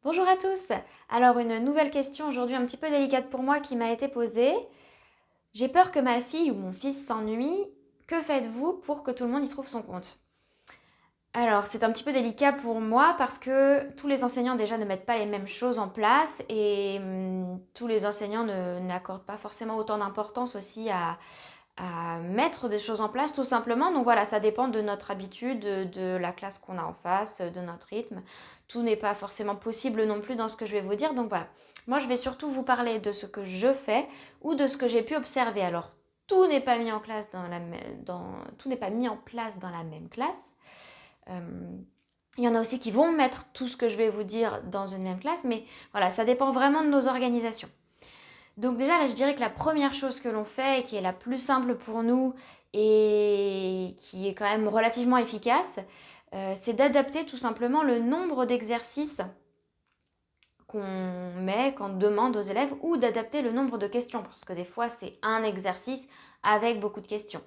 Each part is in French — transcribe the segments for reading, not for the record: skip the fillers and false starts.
Bonjour à tous. Alors une nouvelle question aujourd'hui un petit peu délicate pour moi qui m'a été posée. J'ai peur que ma fille ou mon fils s'ennuie. Que faites-vous pour que tout le monde y trouve son compte? Alors c'est un petit peu délicat pour moi parce que tous les enseignants déjà ne mettent pas les mêmes choses en place et tous les enseignants n'accordent pas forcément autant d'importance aussi à mettre des choses en place tout simplement. Donc voilà, ça dépend de notre habitude, de la classe qu'on a en face, de notre rythme. Tout n'est pas forcément possible non plus dans ce que je vais vous dire. Donc voilà, moi je vais surtout vous parler de ce que je fais ou de ce que j'ai pu observer. Alors tout n'est pas mis en classe tout n'est pas mis en place dans la même classe. Euh, il y en a aussi qui vont mettre tout ce que je vais vous dire dans une même classe, mais voilà, ça dépend vraiment de nos organisations. Donc déjà, là, je dirais que la première chose que l'on fait, et qui est la plus simple pour nous et qui est quand même relativement efficace, c'est d'adapter tout simplement le nombre d'exercices qu'on demande aux élèves ou d'adapter le nombre de questions, parce que des fois, c'est un exercice avec beaucoup de questions.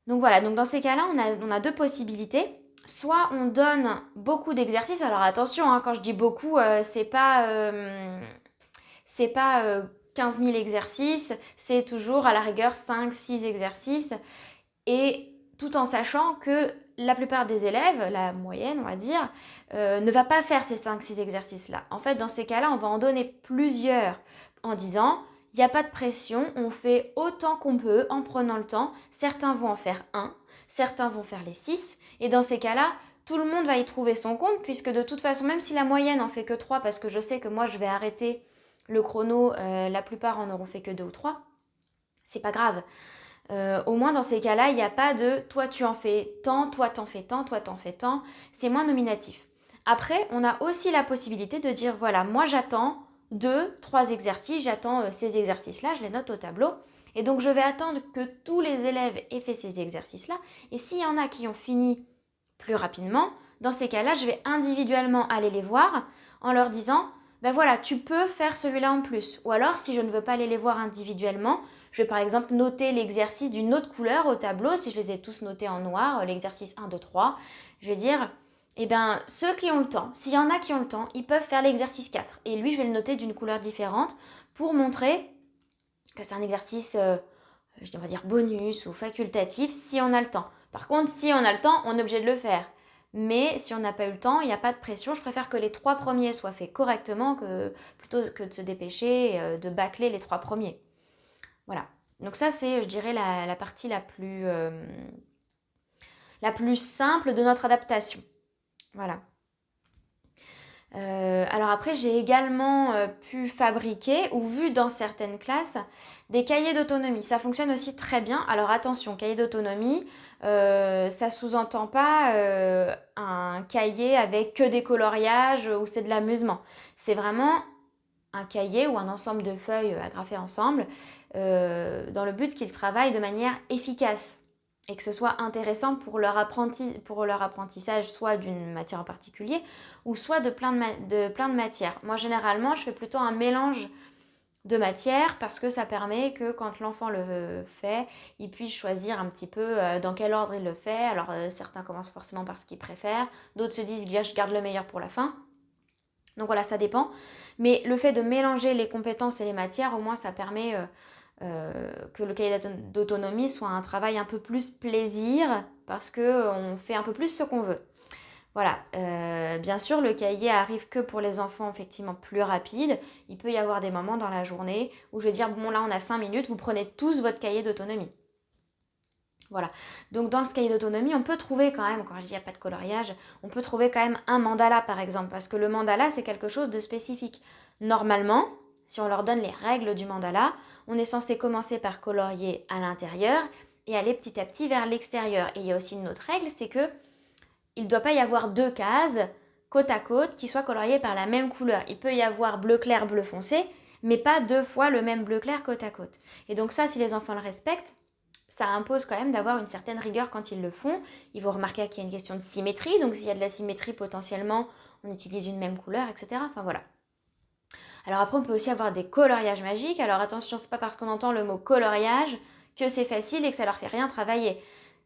Donc voilà, donc dans ces cas-là, on a deux possibilités. Soit on donne beaucoup d'exercices, alors attention, hein, quand je dis beaucoup, c'est pas 15 000 exercices, c'est toujours à la rigueur 5-6 exercices, et tout en sachant que la plupart des élèves, la moyenne on va dire, ne va pas faire ces 5-6 exercices-là. En fait, dans ces cas-là, on va en donner plusieurs en disant, il n'y a pas de pression, on fait autant qu'on peut en prenant le temps. Certains vont en faire un, certains vont faire les 6, et dans ces cas-là, tout le monde va y trouver son compte, puisque de toute façon, même si la moyenne en fait que 3, parce que je sais que moi je vais arrêter le chrono, la plupart en auront fait que 2 ou 3, c'est pas grave. Au moins dans ces cas-là, il n'y a pas de toi tu en fais tant, toi t'en fais tant, toi t'en fais tant, c'est moins nominatif. Après, on a aussi la possibilité de dire voilà, moi j'attends 2, 3 exercices, j'attends ces exercices-là, je les note au tableau. Et donc je vais attendre que tous les élèves aient fait ces exercices-là. Et s'il y en a qui ont fini plus rapidement, dans ces cas-là, je vais individuellement aller les voir en leur disant ben voilà, tu peux faire celui-là en plus. Ou alors, si je ne veux pas aller les voir individuellement, je vais par exemple noter l'exercice d'une autre couleur au tableau. Si je les ai tous notés en noir, l'exercice 1, 2, 3, je vais dire, eh bien, ceux qui ont le temps, s'il y en a qui ont le temps, ils peuvent faire l'exercice 4. Et lui, je vais le noter d'une couleur différente pour montrer que c'est un exercice, on va dire bonus ou facultatif, si on a le temps. Par contre, si on a le temps, on est obligé de le faire. Mais si on n'a pas eu le temps, il n'y a pas de pression. Je préfère que les 3 premiers soient faits correctement plutôt que de se dépêcher de bâcler les 3 premiers. Voilà. Donc ça, c'est, je dirais, la partie la plus simple de notre adaptation. Voilà. Alors après, j'ai également pu fabriquer ou vu dans certaines classes des cahiers d'autonomie. Ça fonctionne aussi très bien. Alors attention, cahier d'autonomie, ça sous-entend pas un cahier avec que des coloriages ou c'est de l'amusement. C'est vraiment un cahier ou un ensemble de feuilles agrafées ensemble dans le but qu'ils travaillent de manière efficace et que ce soit intéressant pour pour leur apprentissage soit d'une matière en particulier ou soit de plein de matières. Moi généralement je fais plutôt un mélange de matières parce que ça permet que quand l'enfant le fait, il puisse choisir un petit peu dans quel ordre il le fait. Alors certains commencent forcément par ce qu'ils préfèrent, d'autres se disent je garde le meilleur pour la fin. Donc voilà, ça dépend. Mais le fait de mélanger les compétences et les matières, au moins, ça permet que le cahier d'autonomie soit un travail un peu plus plaisir parce qu'on fait un peu plus ce qu'on veut. Voilà, bien sûr, le cahier arrive que pour les enfants effectivement plus rapides. Il peut y avoir des moments dans la journée où je vais dire, bon là on a 5 minutes, vous prenez tous votre cahier d'autonomie. Voilà. Donc dans ce cahier d'autonomie, on peut trouver quand même, quand je dis il n'y a pas de coloriage, on peut trouver quand même un mandala par exemple, parce que le mandala c'est quelque chose de spécifique. Normalement, si on leur donne les règles du mandala, on est censé commencer par colorier à l'intérieur et aller petit à petit vers l'extérieur. Et il y a aussi une autre règle, c'est que il ne doit pas y avoir 2 cases côte à côte qui soient coloriées par la même couleur. Il peut y avoir bleu clair, bleu foncé, mais pas 2 fois le même bleu clair côte à côte. Et donc ça, si les enfants le respectent, ça impose quand même d'avoir une certaine rigueur quand ils le font. Ils vont remarquer qu'il y a une question de symétrie, donc s'il y a de la symétrie potentiellement, on utilise une même couleur, etc. Enfin voilà. Alors après, on peut aussi avoir des coloriages magiques. Alors attention, c'est pas parce qu'on entend le mot coloriage que c'est facile et que ça leur fait rien travailler.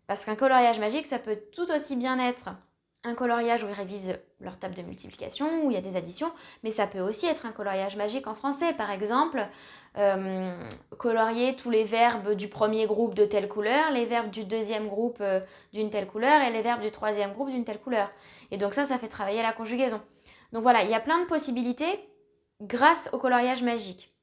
Parce qu'un coloriage magique, ça peut tout aussi bien être un coloriage où ils révisent leur table de multiplication, où il y a des additions, mais ça peut aussi être un coloriage magique en français. Par exemple, colorier tous les verbes du premier groupe de telle couleur, les verbes du deuxième groupe d'une telle couleur et les verbes du troisième groupe d'une telle couleur. Et donc ça fait travailler la conjugaison. Donc voilà, il y a plein de possibilités grâce au coloriage magique.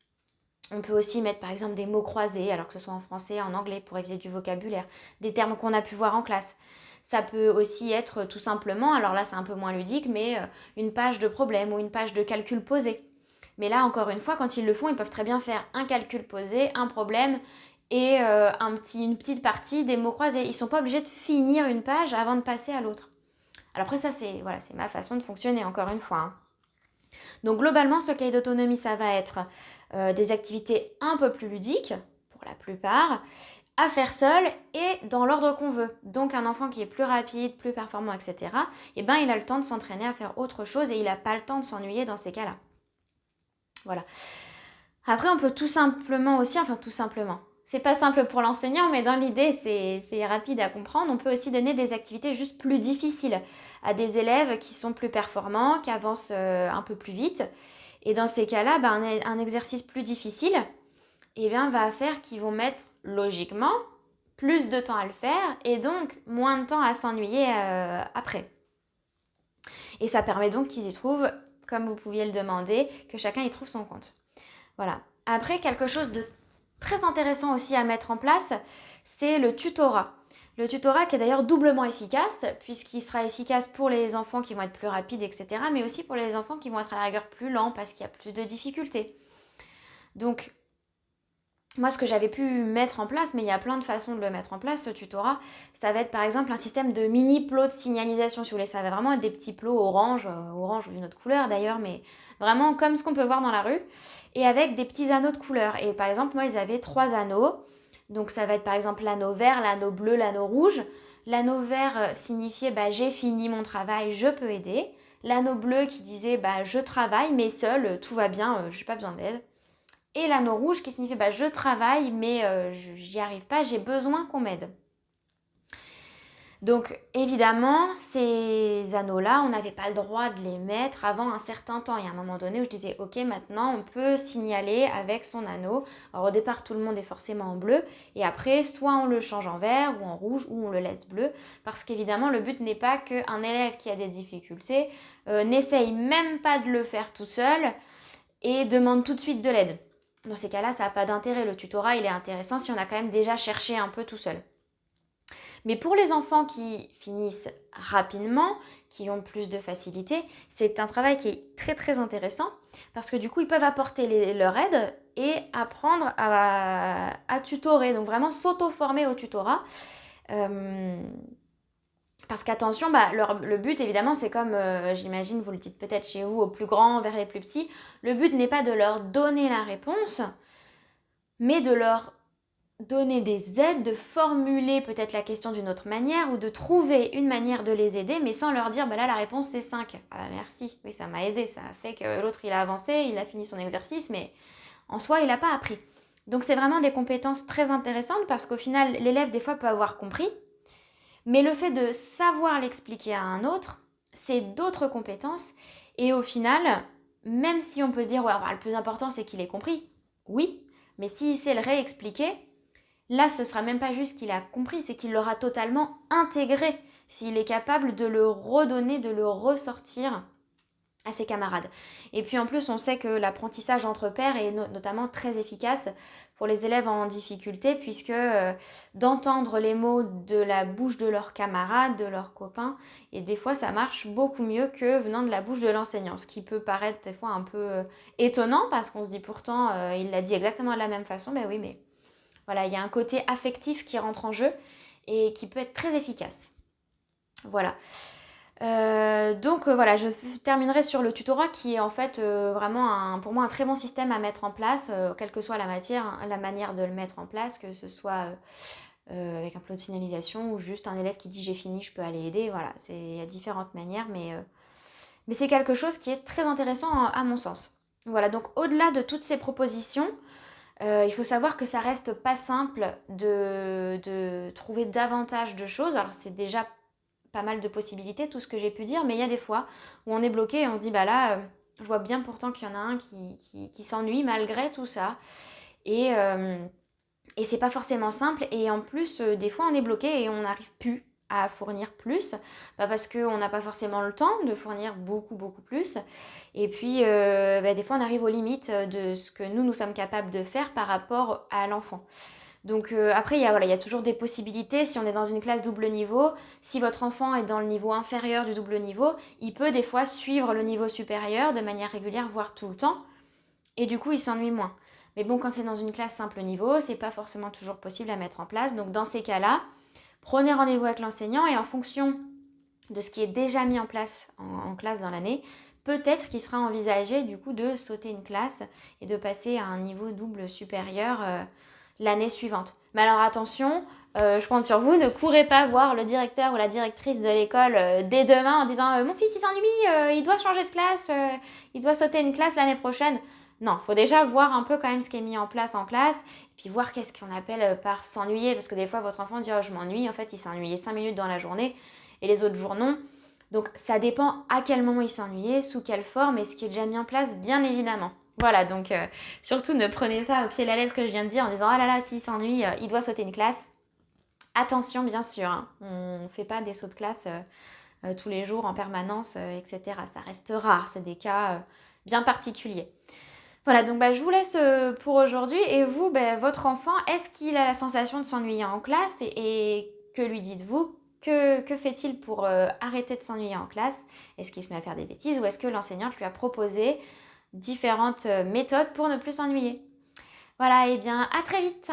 On peut aussi mettre par exemple des mots croisés, alors que ce soit en français, en anglais, pour réviser du vocabulaire, des termes qu'on a pu voir en classe. Ça peut aussi être tout simplement, alors là c'est un peu moins ludique, mais une page de problème ou une page de calcul posé. Mais là, encore une fois, quand ils le font, ils peuvent très bien faire un calcul posé, un problème et une petite partie des mots croisés. Ils ne sont pas obligés de finir une page avant de passer à l'autre. Alors après, ça, c'est ma façon de fonctionner, encore une fois. Hein. Donc globalement, ce cahier d'autonomie, ça va être des activités un peu plus ludiques, pour la plupart, à faire seul et dans l'ordre qu'on veut. Donc un enfant qui est plus rapide, plus performant, etc., eh ben, il a le temps de s'entraîner à faire autre chose et il n'a pas le temps de s'ennuyer dans ces cas-là. Voilà. Après, on peut tout simplement aussi, c'est pas simple pour l'enseignant, mais dans l'idée, c'est rapide à comprendre. On peut aussi donner des activités juste plus difficiles à des élèves qui sont plus performants, qui avancent un peu plus vite. Et dans ces cas-là, un exercice plus difficile va faire qu'ils vont mettre logiquement plus de temps à le faire et donc moins de temps à s'ennuyer après. Et ça permet donc qu'ils y trouvent, comme vous pouviez le demander, que chacun y trouve son compte. Voilà. Après, quelque chose de très intéressant aussi à mettre en place, c'est le tutorat. Le tutorat qui est d'ailleurs doublement efficace, puisqu'il sera efficace pour les enfants qui vont être plus rapides, etc., mais aussi pour les enfants qui vont être à la rigueur plus lents parce qu'il y a plus de difficultés. Donc, moi, ce que j'avais pu mettre en place, mais il y a plein de façons de le mettre en place, ce tutorat, ça va être par exemple un système de mini plots de signalisation, si vous voulez. Ça va vraiment être des petits plots orange ou d'une autre couleur d'ailleurs, mais vraiment comme ce qu'on peut voir dans la rue, et avec des petits anneaux de couleur. Et par exemple, moi, ils avaient 3 anneaux. Donc ça va être par exemple l'anneau vert, l'anneau bleu, l'anneau rouge. L'anneau vert signifiait j'ai fini mon travail, je peux aider. L'anneau bleu qui disait je travaille, mais seul, tout va bien, je n'ai pas besoin d'aide. Et l'anneau rouge qui signifie je travaille mais j'y arrive pas, j'ai besoin qu'on m'aide. Donc évidemment, ces anneaux-là, on n'avait pas le droit de les mettre avant un certain temps. Il y a un moment donné où je disais ok, maintenant on peut signaler avec son anneau. Alors au départ, tout le monde est forcément en bleu et après, soit on le change en vert ou en rouge ou on le laisse bleu. Parce qu'évidemment, le but n'est pas qu'un élève qui a des difficultés n'essaye même pas de le faire tout seul et demande tout de suite de l'aide. Dans ces cas-là, ça n'a pas d'intérêt. Le tutorat, il est intéressant si on a quand même déjà cherché un peu tout seul. Mais pour les enfants qui finissent rapidement, qui ont plus de facilité, c'est un travail qui est très très intéressant parce que du coup, ils peuvent apporter leur aide et apprendre à tutorer, donc vraiment s'auto-former au tutorat. Parce qu'attention, le but évidemment c'est comme, j'imagine vous le dites peut-être chez vous, aux plus grands vers les plus petits, le but n'est pas de leur donner la réponse, mais de leur donner des aides, de formuler peut-être la question d'une autre manière ou de trouver une manière de les aider, mais sans leur dire là la réponse c'est 5. Ah merci, oui ça m'a aidé, ça a fait que l'autre il a avancé, il a fini son exercice, mais en soi il n'a pas appris. Donc c'est vraiment des compétences très intéressantes parce qu'au final l'élève des fois peut avoir compris, mais le fait de savoir l'expliquer à un autre, c'est d'autres compétences. Et au final, même si on peut se dire, le plus important c'est qu'il ait compris, oui, mais s'il sait le réexpliquer, là ce sera même pas juste qu'il a compris, c'est qu'il l'aura totalement intégré, s'il est capable de le redonner, de le ressortir à ses camarades. Et puis en plus, on sait que l'apprentissage entre pairs est notamment très efficace pour les élèves en difficulté, puisque d'entendre les mots de la bouche de leurs camarades, de leurs copains, et des fois ça marche beaucoup mieux que venant de la bouche de l'enseignant, ce qui peut paraître des fois un peu étonnant, parce qu'on se dit pourtant, il l'a dit exactement de la même façon, mais oui, mais voilà, il y a un côté affectif qui rentre en jeu, et qui peut être très efficace. Voilà. Donc voilà, je terminerai sur le tutorat qui est en fait vraiment pour moi un très bon système à mettre en place, quelle que soit la matière, la manière de le mettre en place, que ce soit avec un plot de signalisation ou juste un élève qui dit j'ai fini, je peux aller aider. Voilà, il y a différentes manières, mais c'est quelque chose qui est très intéressant à mon sens. Voilà, donc au-delà de toutes ces propositions, il faut savoir que ça reste pas simple de trouver davantage de choses. Alors c'est déjà pas mal de possibilités, tout ce que j'ai pu dire, mais il y a des fois où on est bloqué et on se dit, bah là, je vois bien pourtant qu'il y en a un qui s'ennuie malgré tout ça. Et, euh, et c'est pas forcément simple. Et en plus, des fois, on est bloqué et on n'arrive plus à fournir plus, parce qu'on n'a pas forcément le temps de fournir beaucoup, beaucoup plus. Et puis, des fois, on arrive aux limites de ce que nous sommes capables de faire par rapport à l'enfant. Donc après, il y a toujours des possibilités. Si on est dans une classe double niveau, si votre enfant est dans le niveau inférieur du double niveau, il peut des fois suivre le niveau supérieur de manière régulière, voire tout le temps. Et du coup, il s'ennuie moins. Mais bon, quand c'est dans une classe simple niveau, c'est pas forcément toujours possible à mettre en place. Donc dans ces cas-là, prenez rendez-vous avec l'enseignant et en fonction de ce qui est déjà mis en place en classe dans l'année, peut-être qu'il sera envisagé du coup de sauter une classe et de passer à un niveau double supérieur l'année suivante. Mais alors attention, je compte sur vous, ne courez pas voir le directeur ou la directrice de l'école dès demain en disant mon fils il s'ennuie, il doit changer de classe, il doit sauter une classe l'année prochaine. Non, il faut déjà voir un peu quand même ce qui est mis en place en classe, et puis voir qu'est-ce qu'on appelle par s'ennuyer, parce que des fois votre enfant dit oh, je m'ennuie, en fait il s'est ennuyé 5 minutes dans la journée, et les autres jours non. Donc ça dépend à quel moment il s'ennuyait, sous quelle forme, et ce qui est déjà mis en place, bien évidemment. Voilà, donc surtout ne prenez pas au pied de la lettre ce que je viens de dire en disant « Ah là là, s'il s'ennuie, il doit sauter une classe ». Attention, bien sûr, hein, on ne fait pas des sauts de classe tous les jours en permanence, etc. Ça reste rare, c'est des cas bien particuliers. Voilà, donc je vous laisse pour aujourd'hui. Et vous, votre enfant, est-ce qu'il a la sensation de s'ennuyer en classe et que lui dites-vous? Que fait-il pour arrêter de s'ennuyer en classe? Est-ce qu'il se met à faire des bêtises ou est-ce que l'enseignante lui a proposé différentes méthodes pour ne plus s'ennuyer? Voilà, et bien à très vite!